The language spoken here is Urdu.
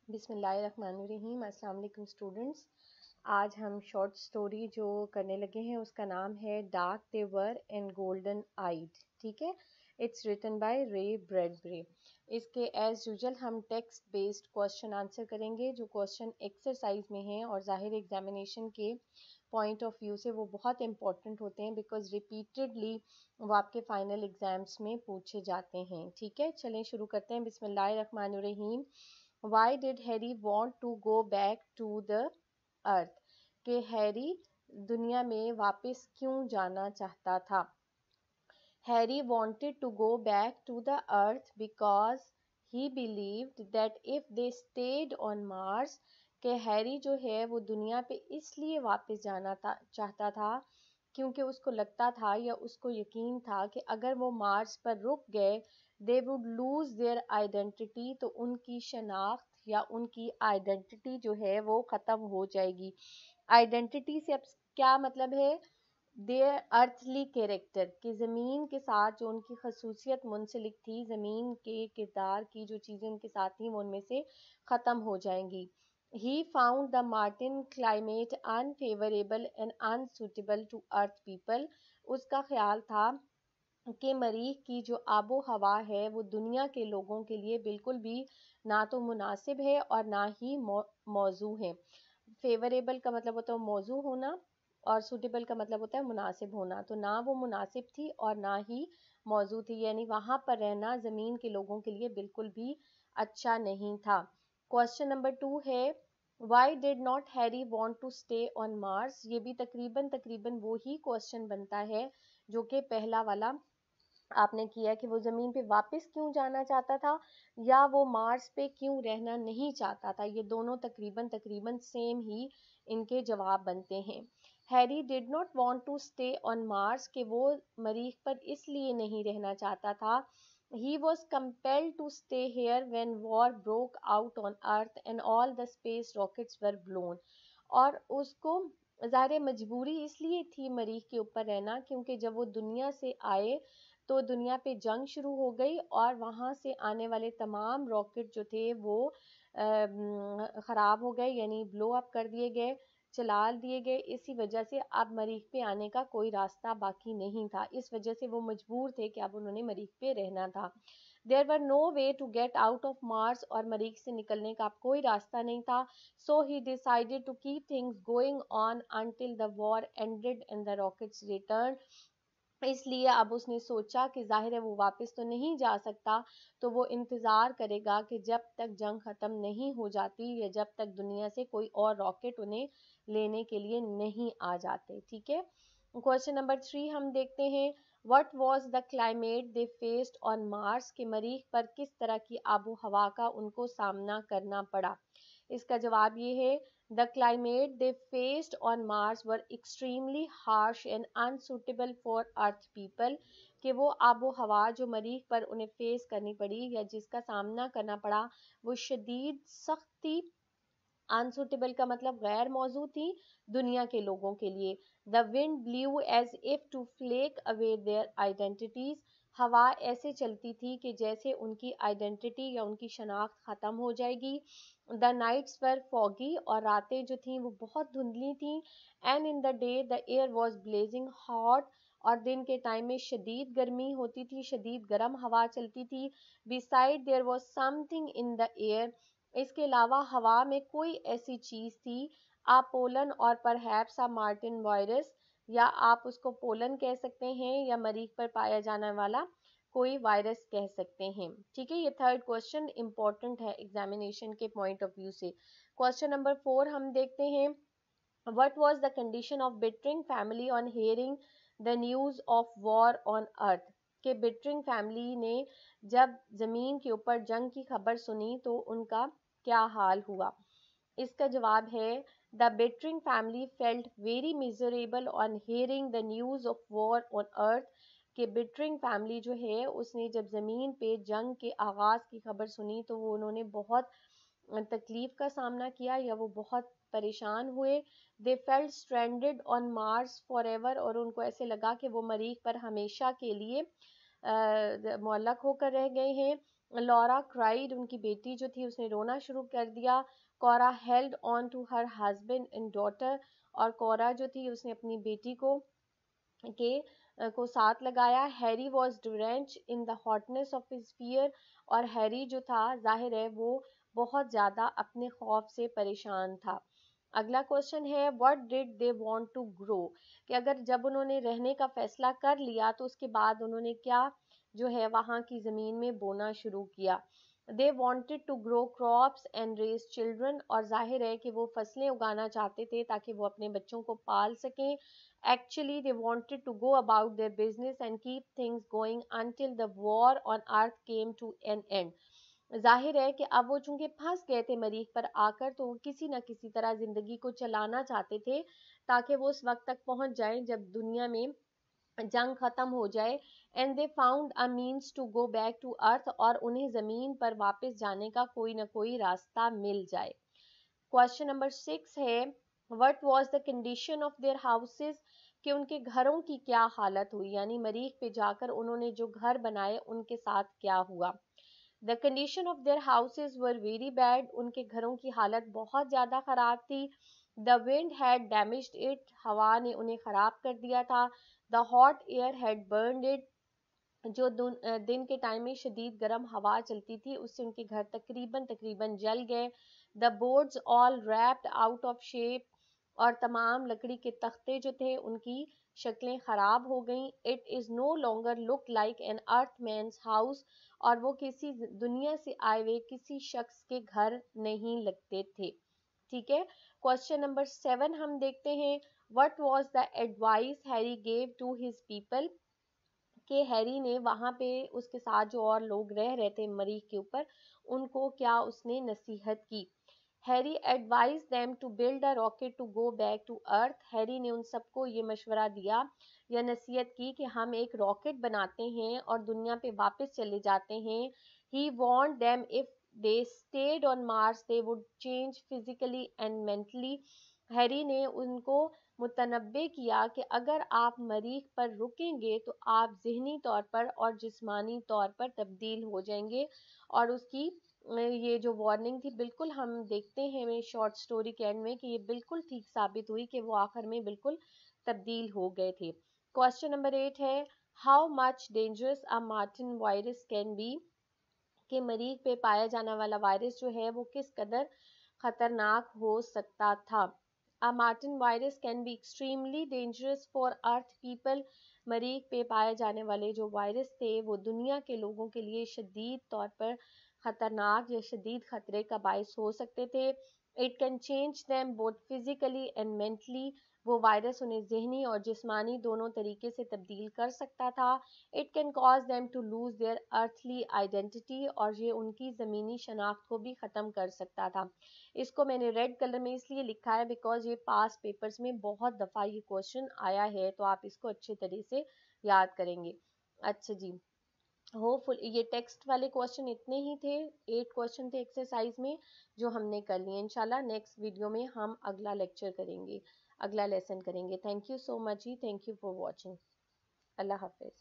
بسم اللہ الرحمن الرحیم. السلام علیکم اسٹوڈنٹس. آج ہم شارٹ سٹوری جو کرنے لگے ہیں اس کا نام ہے dark they were and golden eyed. ٹھیک ہے, it's written by Ray Bradbury. اس کے ایز یوزل ہم ٹیکسٹ بیسڈ کوشچن آنسر کریں گے جو کوشچن ایکسرسائز میں ہیں اور ظاہر ایگزامینیشن کے پوائنٹ آف ویو سے وہ بہت امپورٹنٹ ہوتے ہیں بیکاز ریپیٹڈلی وہ آپ کے فائنل ایگزامس میں پوچھے جاتے ہیں. ٹھیک ہے, چلیں شروع کرتے ہیں. بسم اللہ الرحمن الرحیم. Why did Harry want to go back to the earth? کہ ہیری دنیا میں واپس کیوں جانا چاہتا تھا. Harry wanted to go back to the earth because he believed that if they stayed on Mars, کہ ہیری جو ہے وہ دنیا پہ اس لیے واپس جانا چاہتا تھا کیونکہ اس کو لگتا تھا یا اس کو یقین تھا کہ اگر وہ مارس پر رک گئے they would lose their identity, تو ان کی شناخت یا ان کی آئیڈینٹی جو ہے وہ ختم ہو جائے گی. آئیڈینٹی سے اب کیا مطلب ہے, their earthly character, کہ زمین کے ساتھ جو ان کی خصوصیت منسلک تھی, زمین کے کردار کی جو چیزیں ان کے ساتھ تھیں وہ ان میں سے ختم ہو جائیں گی. He found the Martian climate unfavorable and unsuitable to earth people. اس کا خیال تھا کہ مریخ کی جو آب و ہوا ہے وہ دنیا کے لوگوں کے لیے بالکل بھی نہ تو مناسب ہے اور نہ ہی موزوں ہے. فیوریبل کا مطلب ہوتا ہے موزوں ہونا اور سوٹیبل کا مطلب ہوتا ہے مناسب ہونا. تو نہ وہ مناسب تھی اور نہ ہی موزوں تھی, یعنی وہاں پر رہنا زمین کے لوگوں کے لیے بالکل بھی اچھا نہیں تھا. کوشچن نمبر 2 ہے Why did not Harry want to stay on Mars? یہ بھی تقریباً وہی کوشچن بنتا ہے جو کہ پہلا والا آپ نے کیا کہ وہ زمین پہ واپس کیوں جانا چاہتا تھا یا وہ مارس پہ کیوں رہنا نہیں چاہتا تھا. یہ دونوں تقریباً سیم ہی ان کے جواب بنتے ہیں. Harry did not want to stay on Mars, کہ وہ مریخ پر اس لیے نہیں رہنا چاہتا تھا. He was compelled to stay here when war broke out on Earth and all the space rockets were blown. اور اس کو ظاہر مجبوری اس لیے تھی مریخ کے اوپر رہنا کیونکہ جب وہ دنیا سے آئے تو دنیا پہ جنگ شروع ہو گئی اور وہاں سے آنے والے تمام راکٹ جو تھے وہ خراب ہو گئے, یعنی بلو اپ کر دیے گئے, چلا دیے گئے. اسی وجہ سے اب مریخ پہ آنے کا کوئی راستہ باقی نہیں تھا, اس وجہ سے وہ مجبور تھے کہ اب انہوں نے مریخ پہ رہنا تھا. There were no way to get out of Mars, اور مریخ سے نکلنے کا اب کوئی راستہ نہیں تھا. So he decided to keep things going on until the war ended and the rockets returned. اس لیے اب اس نے سوچا کہ ظاہر ہے وہ واپس تو نہیں جا سکتا تو وہ انتظار کرے گا کہ جب تک جنگ ختم نہیں ہو جاتی یا جب تک دنیا سے کوئی اور راکٹ انہیں لینے کے لیے نہیں آ جاتے. ٹھیک ہے, کوشچن نمبر 3 ہم دیکھتے ہیں. What was the climate they faced on Mars? کہ مریخ پر کس طرح کی آب و ہوا کا ان کو سامنا کرنا پڑا. اس کا جواب یہ ہے The climate they faced on Mars were extremely harsh and unsuitable for Earth people. کہ وہ آب و ہوا جو مریخ پر انہیں فیس کرنی پڑی یا جس کا سامنا کرنا پڑا وہ شدید سخت تھی. unsuitable کا مطلب غیر موزوں تھی دنیا کے لوگوں کے لیے. The wind blew as if to flake away their identities. ہوا ایسے چلتی تھی کہ جیسے ان کی آئیڈینٹی یا ان کی شناخت ختم ہو جائے گی. The nights were foggy, اور راتیں جو تھیں وہ بہت دھندلی تھیں. And in the day the air was blazing hot, اور دن کے ٹائم میں شدید گرمی ہوتی تھی, شدید گرم ہوا چلتی تھی. Beside there was something in the air. اس کے علاوہ ہوا میں کوئی ایسی چیز تھی. آپ پولن اور پرہیپس مارٹن وائرس, یا آپ اس کو پولن کہہ سکتے ہیں یا مریخ پر پایا جانے والا کوئی وائرس کہہ سکتے ہیں. ٹھیک ہے, یہ تھرڈ کوشچن امپورٹنٹ ہے ایگزامینیشن کے پوائنٹ آف ویو سے. کوشچن نمبر 4 ہم دیکھتے ہیں. What was the condition of Bittering family on hearing the news of war on earth? کہ بٹرنگ فیملی نے جب زمین کے اوپر جنگ کی خبر سنی تو ان کا کیا حال ہوا. اس کا جواب ہے The Bittering family felt very miserable on hearing the news of war on earth. کہ بٹرنگ فیملی جو ہے اس نے جب زمین پہ جنگ کے آغاز کی خبر سنی تو وہ انہوں نے بہت تکلیف کا سامنا کیا یا وہ بہت پریشان ہوئے. They felt stranded on Mars forever, اور ان کو ایسے لگا کہ وہ مریخ پر ہمیشہ کے لیے معلق ہو کر رہ گئے ہیں. لورا cried, ان کی بیٹی جو تھی اس نے رونا شروع کر دیا. کورا held on to her husband and daughter, اور کورا جو تھی اس نے اپنی بیٹی کو ساتھ لگایا. Harry was drench in the hotness of his fear, اور ہیری جو تھا ظاہر ہے وہ بہت زیادہ اپنے خوف سے پریشان تھا. اگلا کوشچن ہے what did they want to grow, کہ اگر جب انہوں نے رہنے کا فیصلہ کر لیا تو اس کے بعد انہوں نے کیا جو ہے وہاں کی زمین میں بونا شروع کیا. they wanted to grow crops and raise children, اور ظاہر ہے کہ وہ فصلیں اگانا چاہتے تھے تاکہ وہ اپنے بچوں کو پال سکیں. actually they wanted to go about their business and keep things going until the war on earth came to an end. ظاہر ہے کہ اب وہ چونکہ پھنس گئے تھے مریخ پر آ کر تو وہ کسی نہ کسی طرح زندگی کو چلانا چاہتے تھے تاکہ وہ اس وقت تک پہنچ جائیں جب دنیا میں جنگ ختم ہو جائے. and they found a means to go back to earth, اور انہیں زمین پر واپس جانے کا کوئی نہ کوئی راستہ مل جائے. کوشچن نمبر 6 ہے what was the condition of their houses, کہ ان کے گھروں کی کیا حالت ہوئی, یعنی مریخ پہ جا کر انہوں نے جو گھر بنائے ان کے ساتھ کیا ہوا. The condition of their houses were very bad, ان کے گھروں کی حالت بہت زیادہ خراب تھی. The wind had damaged it, ہوا نے انہیں خراب کر دیا تھا. The hot air had burned it, جو دن کے ٹائم میں شدید گرم ہوا چلتی تھی اس سے ان کے گھر تقریباً جل گئے. The boards all wrapped out of shape, اور تمام لکڑی کے تختے جو تھے ان کی شکلیں خراب ہو گئیں. It is no longer look like an earthman's house, اور وہ کسی دنیا سے آئے ہوئے کسی شخص کے گھر نہیں لگتے تھے. ٹھیک ہے. کوشچن نمبر 7 ہم دیکھتے ہیں what was the advice Harry gave to his people, کہ ہیری نے وہاں پہ اس کے ساتھ جو اور لوگ رہ رہے تھے مریخ کے اوپر ان کو کیا اس نے نصیحت کی. Harry advised them to build a rocket to go back to earth, Harry نے ان سب کو یہ مشورہ دیا یا نصیحت کی کہ ہم ایک راکٹ بناتے ہیں اور دنیا پہ واپس چلے جاتے ہیں. he warned them if they stayed on Mars they would change physically and mentally, Harry نے ان کو متنبع کیا کہ اگر آپ مریخ پر رکیں گے تو آپ ذہنی طور پر اور جسمانی طور پر تبدیل ہو جائیں گے. اور اس کی یہ جو وارننگ تھی بالکل ہم دیکھتے ہیں شارٹ سٹوری کے اینڈ میں کہ یہ بالکل ٹھیک ثابت ہوئی کہ وہ آخر میں بالکل تبدیل ہو گئے تھے. کوشچن نمبر 8 ہے how much dangerous a Martian virus can be, کہ مریخ پہ پایا جانے والا وائرس جو ہے وہ کس قدر خطرناک ہو سکتا تھا. A Martian virus can be extremely dangerous for Earth people, مریخ پہ پائے جانے والے جو وائرس تھے وہ دنیا کے لوگوں کے لیے شدید طور پر خطرناک یا شدید خطرے کا باعث ہو سکتے تھے. It can change them both physically and mentally, وہ وائرس انہیں ذہنی اور جسمانی دونوں طریقے سے تبدیل کر سکتا تھا. It can cause them to lose their earthly identity, اور یہ ان کی زمینی شناخت کو بھی ختم کر سکتا تھا. اس کو میں نے ریڈ کلر میں اس لیے لکھا ہے بیکاز یہ پاس پیپرز میں بہت دفعہ یہ کوشچن آیا ہے تو آپ اس کو اچھے طرح سے یاد کریں گے. اچھا جی ہوپفل یہ ٹیکسٹ والے کوشچن اتنے ہی تھے, 8 کوشچن تھے ایکسرسائز میں جو ہم نے کر لیے. انشاءاللہ نیکسٹ ویڈیو میں ہم اگلا لیکچر کریں گے, اگلا لیسن کریں گے. تھینک یو سو مچ جی, تھینک یو فار واچنگ. اللہ حافظ.